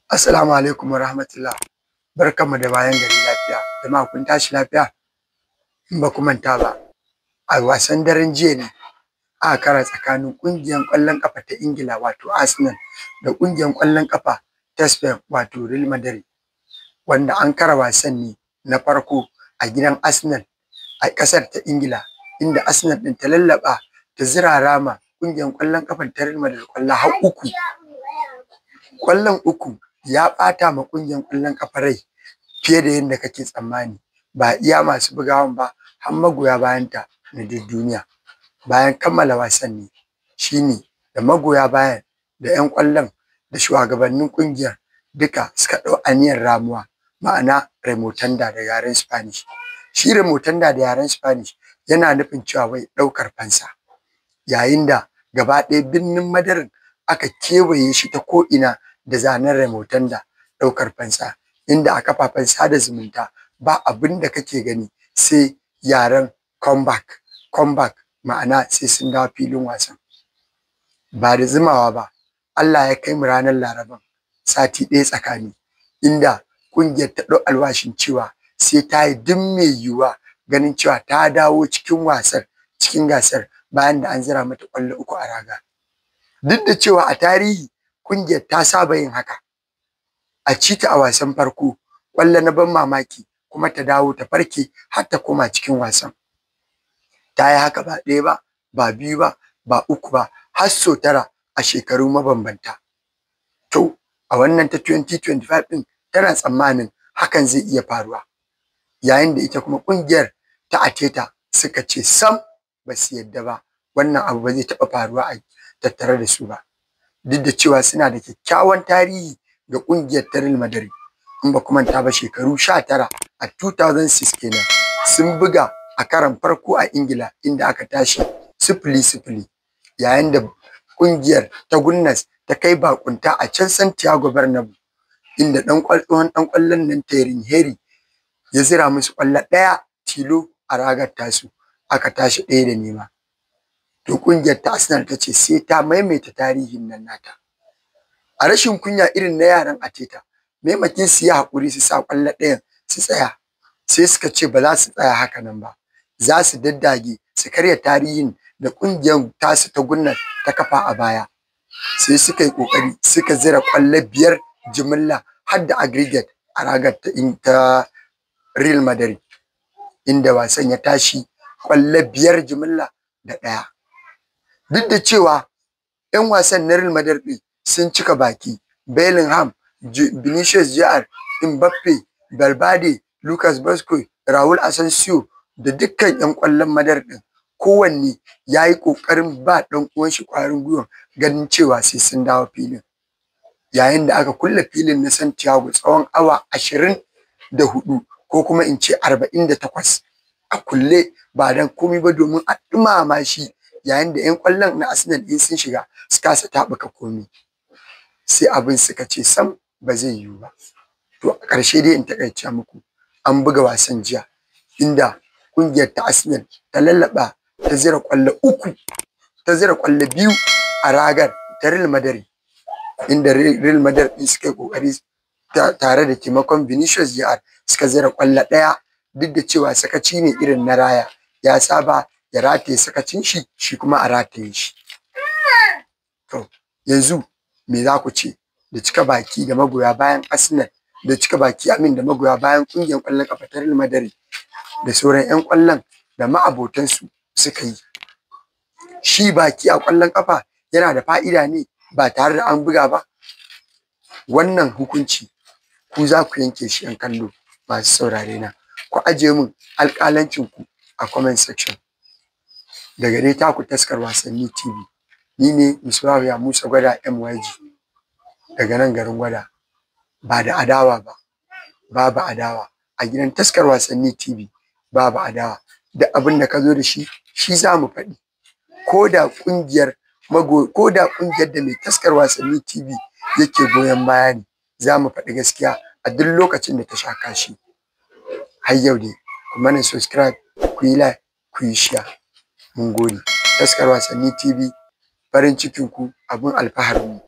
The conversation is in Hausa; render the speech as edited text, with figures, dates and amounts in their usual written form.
Assalamu alaikum warahmatullah. Barkanmu da bayan gari lafiya. Jama'a kun tashi lafiya? In ba ku manta ba, a wasan daren jiya ne aka kara tsakanin ƙungiyar ƙwallon ƙafa ta Ingila wato Arsenal da ƙungiyar ƙwallon ƙafa ta Spain wato Real Madrid, wanda an kara wasan ne na farko a gidan Arsenal a ƙasar ta Ingila, inda Arsenal ɗin ta lallaɓa ta zirara ma ƙungiyar ƙwallon ƙafa ta Real Madrid ƙwallo har uku. Ƙwallon uku ya ɓata ma ƙungiyar ƙwallon ƙafa rai fiye da yadda kake tsammani, ba iya masu bugawan ba har magoya bayanta na duk duniya. Bayan kammala wasan ne shine da magoya bayan da 'yan ƙwallon da shugabannin ƙungiyar duka suka ɗau aniyar ramuwa, ma'ana remontada da yaren Spanish. Shi remontada da yaren Spanish yana nufin cewa wai ɗaukar fansa, yayin da gaba ɗaya birnin Madarin aka kewaye shi ta ko'ina da zanen remontada ɗaukar fansa, inda a kafafen sada zumunta ba abin da kake gani sai yaren comeback, ma'ana sai sun dawo filin wasan. Ba da zimawa ba Allah ya kai mu ranar Laraban, sati ɗaya tsakani, inda ƙungiyar ta ɗau alwashin cewa sai ta yi duk mai yiwuwa ganin cewa ta dawo cikin gasar bayan da an zira mata ƙwallo uku a raga. Duk da cewa a tarihi ƙungiyar ta saba yin haka, a ci ta a wasan farko ƙwallo na ban mamaki kuma ta dawo ta farke har ta koma cikin wasan. Ta yi haka ba ɗaya ba, ba biyu ba, ba uku ba, har sau tara a shekaru mabambanta. To a wannan ta 2025 ɗin tana tsammanin hakan zai iya faruwa, yayin da ita kuma ƙungiyar ta Arteta suka ce sam ba su yadda ba, wannan abu ba zai taɓa faruwa a tattare da su ba. Duk da cewa suna da kyakkyawan tarihi ga ƙungiyar ta Real Madrid. In ba ku manta ba, shekaru 19 a 2006 kenan sun buga a karon farko a Ingila, inda aka tashi 0-0, yayin da ƙungiyar ta Gunners ta kai bakunta a can Santiago Bernabeu, inda ɗan ƙwallon nan Thierry Henry ya zira musu ƙwallo ɗaya tilo a ragar tasu, aka tashi 1-0. To ƙungiyar ta Arsenal ta ce sai ta maimaita tarihin nan nata. A rashin kunya irin na yaran Arteta, maimakin su yi haƙuri su sa ƙwallo ɗayan su tsaya, sai suka ce ba za su tsaya haka nan ba, za su daddage su karya tarihin da ƙungiyar tasu ta Gunners ta kafa a baya. Sai suka yi ƙoƙari suka zira ƙwallo 5 jimilla har da aggregate a ragar ta Real Madrid, inda wasan ya tashi ƙwallo 5 jimilla da 1. Duk da cewa 'yan wasan na Real Madrid ɗin sun cika baki, Bellingham, Vinicius Jr, Mbappe, Valverde, Lucas Vazquez, Raul Asensio da dukkan 'yan ƙwallon Madrid ɗin, kowanne ya yi ƙoƙarin ba ɗan uwan shi ƙwarin gwiwa ganin cewa sai sun dawo filin, yayin da aka kulle filin na Santiago tsawon awa 24 ko kuma in ce 48 a kulle, ba dan komai ba domin a ɗumama shi, yayin da 'yan ƙwallon na Arsenal ɗin sun shiga su kasa taɓuka komai. Sai abin suka ce sam ba zai yiwu ba. To a ƙarshe dai in taƙaice muku, an buga wasan jiya, inda ƙungiyar ta Arsenal ta lallaɓa ta zira ƙwallo 3, ta zira ƙwallo 2 a ragar ta Real Madrid, inda Real Madrid ɗin suka yi ƙoƙari tare da taimakon Vinicius Jr suka zira ƙwallo 1, duk da cewa sakaci ne irin na Raya, ya saba ya rataye sakacin shi kuma a rataye shi. To yanzu me za ku ce da cika baki da magoya bayan Arsenal, da cika baki da magoya bayan ƙungiyar ƙwallon ƙafa ta Real Madrid da sauran 'yan ƙwallon da ma'abotansu suka yi? Shi baki a ƙwallon ƙafa yana da fa'ida ne ba tare da an buga ba? Wannan hukunci ku za ku yanke shi, 'yan kallo masu saurare na. Ku ajiye min alƙalancinku a comment section. Daga dai taku taskar wasanni TV, ni ne Musbahu Musa Gwada MYG, daga nan garin Gwada, ba da adawa ba, babu adawa a gidan taskar wasanni TV, babu adawa. Da abin da ka zo da shi za mu faɗi, ko da ƙungiyar da mai taskar wasanni TV yake goyon baya ne, za mu faɗi gaskiya a duk lokacin da ta sha kashi. Har yau dai ku mana subscribe, ku yi like, ku yi share. Mun gode. Taskar wasanni TV, farin cikinku abin alfaharinmu.